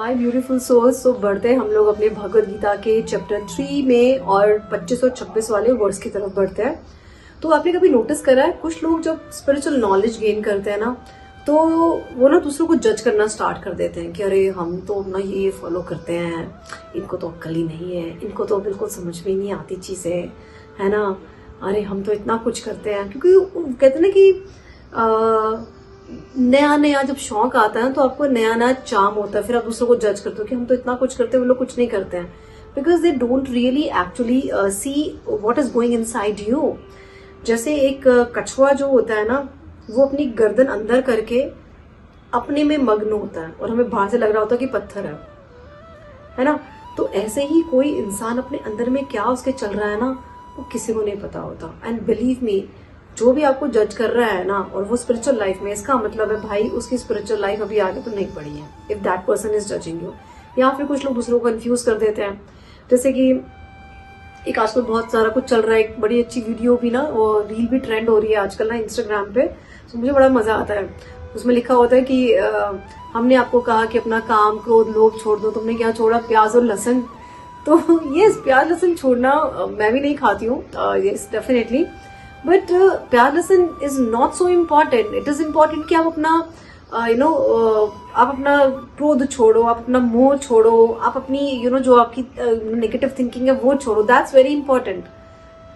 हाय beautiful souls. तो बढ़ते हैं हम लोग अपने भगवद गीता के चैप्टर 3 में और 25 और 26 वाले वर्ड्स की तरफ बढ़ते हैं। तो आपने कभी नोटिस करा है कुछ लोग जब स्पिरिचुअल नॉलेज गेन करते हैं ना, तो वो ना दूसरों को जज करना स्टार्ट कर देते हैं कि अरे हम तो ना ये फॉलो करते हैं, इनको तो अक्ल ही नहीं है, इनको तो बिल्कुल समझ में ही नहीं आती चीज़ें, है ना, अरे हम तो इतना कुछ करते हैं। क्योंकि कहते हैं ना कि नया नया जब शौक आता है तो आपको नया नया चार्म होता है, फिर आप दूसरों को जज करते हो कि हम तो इतना कुछ करते हैं, वो लोग कुछ नहीं करते हैं, because they don't really actually see what is going inside you. जैसे एक कछुआ जो होता है ना, वो अपनी गर्दन अंदर करके अपने में मग्न होता है और हमें बाहर से लग रहा होता है कि पत्थर है ना। तो ऐसे ही कोई इंसान अपने अंदर में क्या उसके चल रहा है ना, वो किसी को नहीं पता होता। एंड बिलीव मी, जो भी आपको जज कर रहा है ना, और वो स्पिरिचुअल लाइफ में, इसका मतलब है भाई उसकी स्पिरिचुअल लाइफ अभी आगे तो नहीं बढ़ी है, if that person is judging you. या फिर कुछ लोग दूसरों को कंफ्यूज कर देते हैं। जैसे कि एक आजकल बहुत सारा कुछ चल रहा है, एक बड़ी अच्छी वीडियो भी ना, वो रील भी ट्रेंड हो रही है आजकल ना इंस्टाग्राम पे, तो मुझे बड़ा मजा आता है। उसमें लिखा होता है कि हमने आपको कहा कि अपना काम क्रोध लोभ छोड़ दो, तुमने क्या छोड़ा, प्याज और लहसुन। तो ये प्याज लहसुन छोड़ना मैं भी नहीं खाती हूँ, यस डेफिनेटली, बट प्याज लहसुन is not so important. It is important कि आप अपना आप अपना क्रोध छोड़ो, आप अपना मोह छोड़ो, आप अपनी जो आपकी नेगेटिव थिंकिंग है वो छोड़ो। That's very important.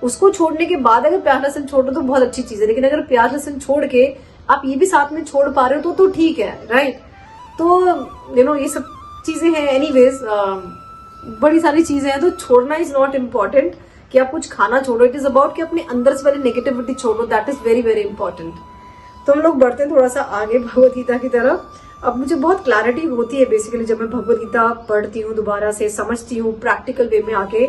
उसको छोड़ने के बाद अगर प्याज लहसुन छोड़ दो तो बहुत अच्छी चीज है, लेकिन अगर प्याज लहसुन छोड़ के आप ये भी साथ में छोड़ पा रहे हो तो ठीक है, राइट। तो ये सब चीजें हैं। एनीवेज बड़ी सारी चीजें हैं, तो छोड़ना इज नॉट इम्पॉर्टेंट कि आप कुछ खाना छोड़ो। इट इज अबाउट कि अपने अंदर से पहले नेगेटिविटी छोड़ो। That is very very important. तो हम लोग बढ़ते हैं थोड़ा सा आगे भगवद गीता की तरफ। अब मुझे बहुत क्लैरिटी होती है बेसिकली जब मैं भगवद गीता पढ़ती हूँ, दोबारा से समझती हूँ, प्रैक्टिकल वे में आके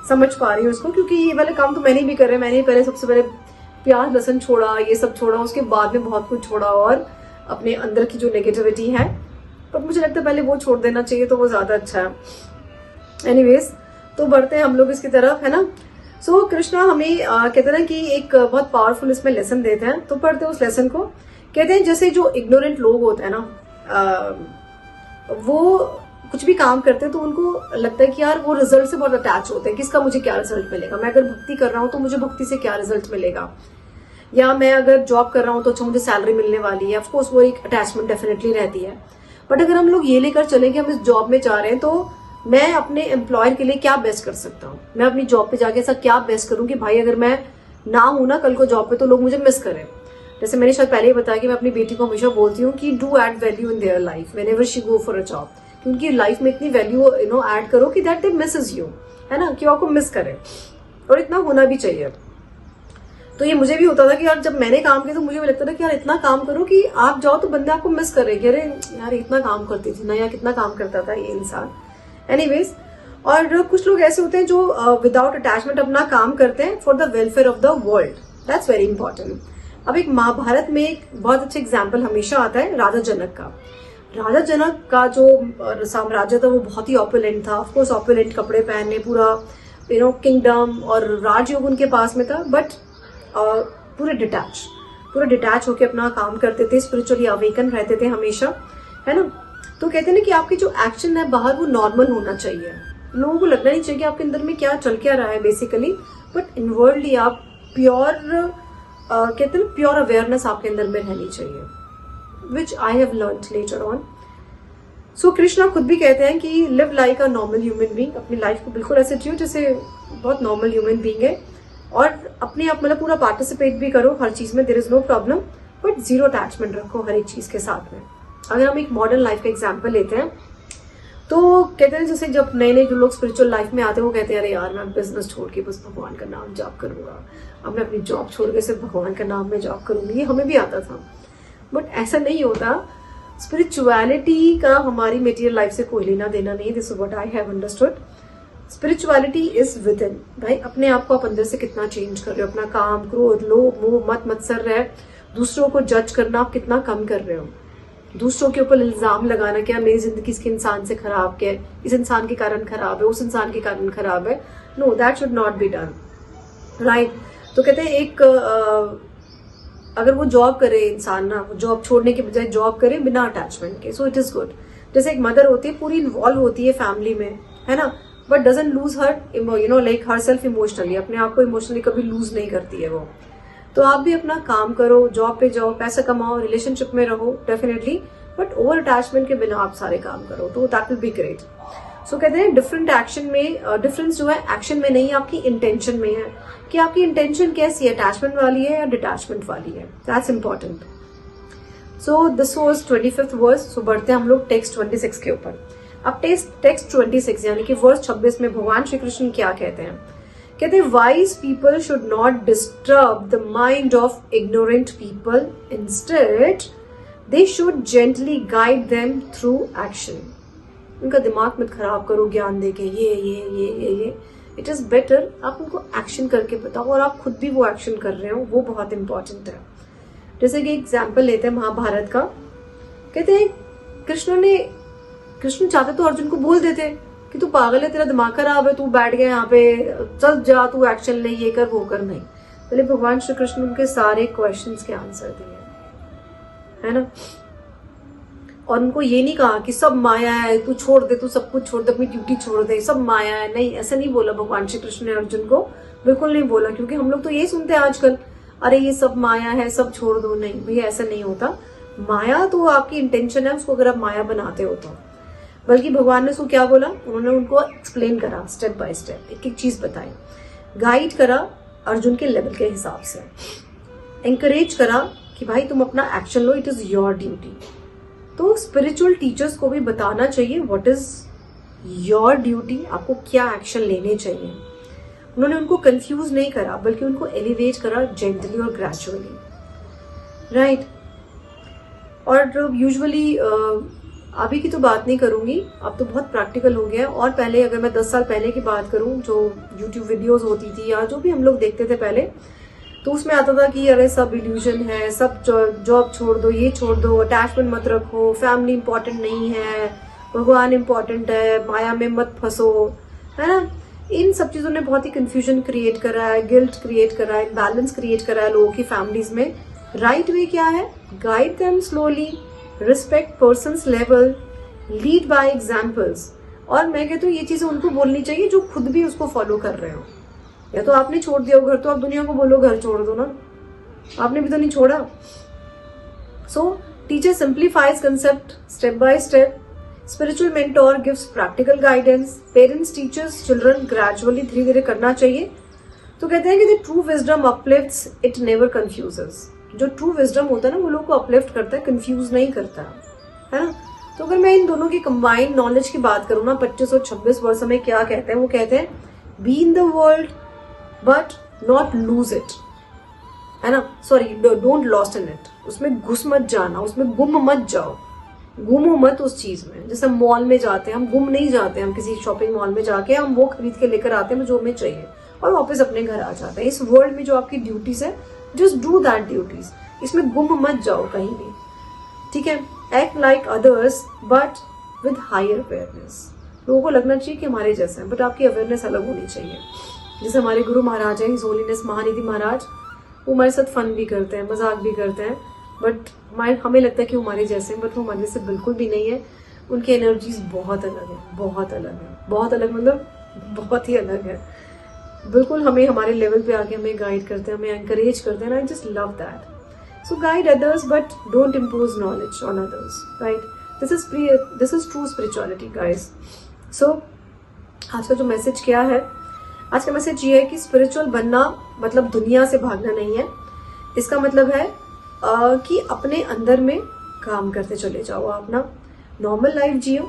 समझ पा रही हूँ उसको। क्योंकि ये वाले काम तो मैंने भी करे, मैंने पहले सबसे पहले प्याज लहसुन छोड़ा, ये सब छोड़ा, उसके बाद में बहुत कुछ छोड़ा और अपने अंदर की जो नेगेटिविटी है, पर मुझे लगता है पहले वो छोड़ देना चाहिए, तो वो ज्यादा अच्छा है। एनीवेज, तो बढ़ते हैं हम लोग इसकी तरफ, है ना। सो कृष्णा हमें कहते हैं ना कि एक बहुत पावरफुल इसमें लेसन देते हैं। तो पढ़ते हैं उस लेसन को। कहते हैं जैसे जो इग्नोरेंट लोग होते हैं ना, वो कुछ भी काम करते हैं तो उनको लगता है कि यार वो रिजल्ट से बहुत अटैच होते हैं, किसका मुझे क्या रिजल्ट मिलेगा, मैं अगर भक्ति कर रहा हूँ तो मुझे भक्ति से क्या रिजल्ट मिलेगा, या मैं अगर जॉब कर रहा हूँ तो अच्छा मुझे सैलरी मिलने वाली है। ऑफकोर्स वो एक अटैचमेंट डेफिनेटली रहती है। बट अगर हम लोग ये लेकर चलें कि हम इस जॉब में जा रहे हैं तो मैं अपने एम्प्लॉयर के लिए क्या बेस्ट कर सकता हूँ, मैं अपनी जॉब पे जाके ऐसा क्या बेस्ट करूँ कि भाई अगर मैं ना हूं ना कल को जॉब पे तो लोग मुझे मिस करें। जैसे मैंने शायद पहले ही बताया कि मैं अपनी बेटी को हमेशा बोलती हूँ कि do add value in their life whenever she go for a job, कि उनकी लाइफ में इतनी वैल्यू ऐड करो कि दैट दे मिसेस यू, है ना, कि आपको मिस करें। और इतना होना भी चाहिए। तो ये मुझे भी होता था कि यार जब मैंने काम किया तो मुझे भी लगता था कि यार इतना काम करो कि आप जाओ तो बंदे आपको मिस करें कि अरे यार इतना काम करती थी ना, या कितना काम करता था ये इंसान। एनीवेज, और कुछ लोग ऐसे होते हैं जो विदाउट अटैचमेंट अपना काम करते हैं for the welfare of the world. That's very important. अब एक महाभारत में एक बहुत अच्छा एग्जाम्पल हमेशा आता है राजा जनक का। राजा जनक का जो साम्राज्य था वो बहुत ही ऑपुलेंट था। ऑफकोर्स ऑपुलेंट कपड़े पहनने, पूरा किंगडम और राजयोग उनके पास में था, बट पूरे डिटैच होके अपना काम करते थे, स्पिरिचुअली अवेकन रहते थे हमेशा, है ना। तो कहते हैं ना कि आपकी जो एक्शन है बाहर वो नॉर्मल होना चाहिए, लोगों को लगना नहीं चाहिए कि आपके अंदर में क्या चल क्या रहा है बेसिकली, बट इनवर्डली आप प्योर कहते हैं ना प्योर अवेयरनेस आपके अंदर में रहनी चाहिए, which I have learned later on. So Krishna खुद भी कहते हैं कि live like a normal human being, अपनी लाइफ को बिल्कुल ऐसे जियो जैसे बहुत नॉर्मल ह्यूमन बीइंग है, और अपने आप मतलब पूरा पार्टिसिपेट भी करो हर चीज में, there is no problem, but zero attachment रखो हर एक चीज के साथ में। अगर हम एक मॉडर्न लाइफ का एग्जाम्पल लेते हैं तो कहते हैं जैसे जब नए नए जो लोग स्पिरिचुअल लाइफ में आते हैं वो कहते हैं अरे यार मैं बिजनेस छोड़ के बस भगवान का नाम जाप करूंगा, अब मैं अपनी जॉब छोड़ के सिर्फ भगवान का नाम में जाप करूंगी। ये हमें भी आता था, बट ऐसा नहीं होता। स्पिरिचुअलिटी का हमारी मेटीरियल लाइफ से कोई लेना देना नहीं। This is what I have understood. Spirituality is with in. भाई अपने आप को आप अंदर से कितना चेंज कर रहे हो, अपना काम क्रोध लोभ मोह मत मत्सर रहे, दूसरों को जज करना आप कितना कम कर रहे हो, दूसरों के ऊपर इल्जाम लगाना क्या मेरी जिंदगी इसके इंसान से खराब, क्या इस इंसान के कारण खराब है, उस इंसान के कारण खराब है। No, that should not be done, right. तो कहते हैं एक अगर वो जॉब करे इंसान ना, वो जॉब छोड़ने के बजाय जॉब करे बिना अटैचमेंट के, सो इट इज गुड। जैसे एक मदर होती है, पूरी इन्वॉल्व होती है फैमिली में, है ना, but doesn't lose her like her self emotionally, अपने आप को इमोशनली कभी लूज नहीं करती है वो। तो आप भी अपना काम करो, जॉब पे जाओ, पैसा कमाओ, रिलेशनशिप में रहो डेफिनेटली, बट ओवर अटैचमेंट के बिना आप सारे काम करो, तो दैट विल बी ग्रेट। सो कहते हैं डिफरेंट एक्शन में डिफरेंस जो है एक्शन में नहीं, आपकी इंटेंशन में है कि आपकी इंटेंशन कैसी है, अटैचमेंट वाली है या डिटैचमेंट वाली है, that's important. So this was 25th verse. So बढ़ते हैं हम लोग टेक्स्ट 26 के ऊपर। अब टेक्स्ट 26 यानी कि वर्स 26 में भगवान श्री कृष्ण क्या कहते हैं? कहते हैं wise people should not disturb the mind of ignorant people, instead they should gently guide them through action. उनका दिमाग मत खराब करो ज्ञान देके, ये इट इज बेटर आप उनको एक्शन करके बताओ और आप खुद भी वो एक्शन कर रहे हो, वो बहुत इंपॉर्टेंट है। जैसे कि एग्जाम्पल लेते हैं महाभारत का। कहते हैं कृष्ण चाहते तो अर्जुन को बोल देते कि तू पागल है, तेरा दिमाग खराब है, तू बैठ गया यहाँ पे, चल जा तू एक्शन ले, ये कर वो कर। नहीं, पहले भगवान श्री कृष्ण उनके सारे क्वेश्चंस के आंसर दिए, है ना, और उनको ये नहीं कहा कि सब माया है, तू छोड़ दे, तू सब कुछ छोड़ दे, अपनी ड्यूटी छोड़ दे, सब माया है। नहीं, ऐसा नहीं बोला भगवान श्री कृष्ण ने अर्जुन को, बिल्कुल नहीं बोला। क्योंकि हम लोग तो यही सुनते हैं आजकल, अरे ये सब माया है, सब छोड़ दो। नहीं भैया, ऐसा नहीं होता। माया तो आपकी इंटेंशन है, उसको अगर आप माया बनाते हो तो। बल्कि भगवान ने उसको क्या बोला, उन्होंने उनको एक्सप्लेन करा स्टेप बाय स्टेप, एक एक चीज बताई, गाइड करा अर्जुन के लेवल के हिसाब से, एंकरेज करा कि भाई तुम अपना action low, it is your duty. तो स्पिरिचुअल टीचर्स को भी बताना चाहिए व्हाट इज योर ड्यूटी, आपको क्या एक्शन लेने चाहिए। उन्होंने उनको कंफ्यूज नहीं करा, बल्कि उनको एलिवेट करा जेंटली और ग्रेजुअली, राइट। और यूजुअली अभी की तो बात नहीं करूंगी, अब तो बहुत प्रैक्टिकल हो गया है। और पहले अगर मैं 10 साल पहले की बात करूं, जो यूट्यूब वीडियोस होती थी या जो भी हम लोग देखते थे पहले, तो उसमें आता था कि अरे सब इल्यूजन है, सब जॉब छोड़ दो, ये छोड़ दो, अटैचमेंट मत रखो, फैमिली इंपॉर्टेंट नहीं है, भगवान इंपॉर्टेंट है, माया में मत फंसो, है ना। इन सब चीजों ने बहुत ही कंफ्यूजन क्रिएट करा है, गिल्ट क्रिएट करा है, इम्बैलेंस क्रिएट करा है लोगों की फैमिलीज में। राइट वे क्या है? Guide them slowly, respect persons level, lead by examples. और मैं कहती हूँ ये चीजें उनको बोलनी चाहिए जो खुद भी उसको फॉलो कर रहे हो। या तो आपने छोड़ दिया घर, तो आप दुनिया को बोलो घर छोड़ दो ना, आपने भी तो नहीं छोड़ा। सो teacher simplifies concept step by step, spiritual mentor gives practical guidance, parents teachers children gradually धीरे धीरे करना चाहिए। तो कहते हैं कि the true wisdom uplifts, it never confuses. जो ट्रू विजडम होता है ना, वो लोग को अपलिफ्ट करता है, कंफ्यूज नहीं करता, है ना। तो अगर मैं इन दोनों की कंबाइंड नॉलेज की बात करूँ ना, 25 और 26 वर्ष में क्या कहते हैं, वो कहते हैं be in the world but not lose it, है ना, sorry don't lost in it. उसमें घुस मत जाना, उसमें गुम मत जाओ, गुमो मत उस चीज में। जैसे हम मॉल में जाते हैं, हम गुम नहीं जाते, हम किसी शॉपिंग मॉल में जाके हम वो खरीद के लेकर आते हैं जो हमें चाहिए और वापस अपने घर आ जाते हैं। इस वर्ल्ड में जो आपकी ड्यूटीज है, जस्ट डू दैट ड्यूटीज, इसमें गुम मत जाओ कहीं भी, ठीक है। Act like others but with higher awareness. लोगों को लगना चाहिए कि हमारे जैसे हैं, बट आपकी अवेयरनेस अलग होनी चाहिए। जैसे हमारे गुरु महाराज हैं, हिज होलीनेस महानिधि महाराज, वो हमारे साथ फन भी करते हैं, मजाक भी करते हैं, बट हमें लगता है कि वो हमारे जैसे हैं, बट वो हमारे से बिल्कुल भी नहीं है। उनकी एनर्जीज बहुत अलग है, बहुत अलग है, बहुत अलग, मतलब बहुत ही अलग है। बिल्कुल हमें हमारे लेवल पे आके हमें गाइड करते हैं, हमें एनकरेज करते हैं। I just love that. So guide others but don't impose knowledge on others, right. This is true spirituality guys. So आज का जो मैसेज क्या है, आज का मैसेज ये है कि स्पिरिचुअल बनना मतलब दुनिया से भागना नहीं है। इसका मतलब है कि अपने अंदर में काम करते चले जाओ, आप ना नॉर्मल लाइफ जियो,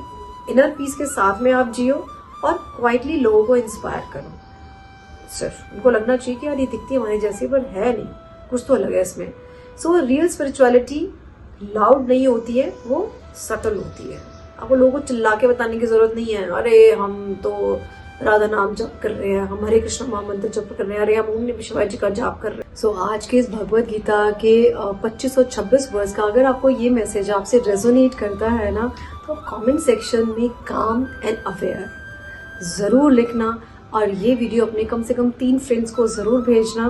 इनर पीस के साथ में आप जियो और क्वाइटली लोगों को इंस्पायर करो। सिर्फ उनको लगना चाहिए कि यार ये दिखती है हमारे जैसी, पर है नहीं, कुछ तो अलग है इसमें। सो रियल स्पिरिचुअलिटी लाउड नहीं होती है, वो सटल होती है। आपको लोगों को चिल्ला के बताने की जरूरत नहीं है, अरे हम तो राधा नाम जप कर रहे हैं, हम हरे कृष्ण महामंत्र जप कर रहे हैं, अरे हम ओम नमः शिवाय जी का जाप कर रहे हैं। सो आज के इस भगवत गीता के 25 और 26 वर्ष का अगर आपको ये मैसेज आपसे रेजोनेट करता है ना, तो कमेंट सेक्शन में काम एंड अवेयर जरूर लिखना और ये वीडियो अपने कम से कम 3 फ्रेंड्स को जरूर भेजना।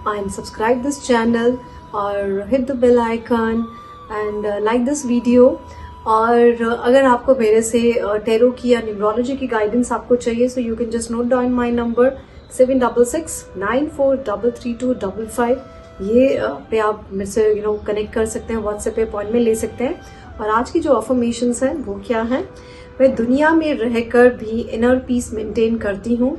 एंड सब्सक्राइब दिस चैनल और hit the bell icon and like this video. और अगर आपको मेरे से टेरो की या न्यूमरोलॉजी की गाइडेंस आपको चाहिए, so you can just note down my number 7669433255। ये पे आप मेरे से कनेक्ट कर सकते हैं, व्हाट्सएप पे अपॉइंटमेंट ले सकते हैं। और आज की जो अफर्मेशंस हैं वो क्या है? मैं दुनिया में रहकर भी इनर पीस मेंटेन करती हूँ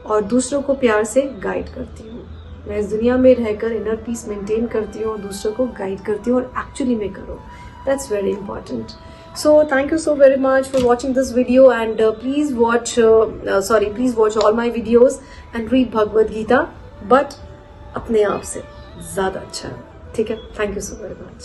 और दूसरों को प्यार से गाइड करती हूँ। मैं इस दुनिया में रहकर इनर पीस मेंटेन करती हूँ और दूसरों को गाइड करती हूँ, और एक्चुअली में करो। That's very important. So thank you so very much for watching this video, and please watch all my videos and read Bhagavad Gita, but अपने आप से ज़्यादा अच्छा है, ठीक है? Thank you so very much.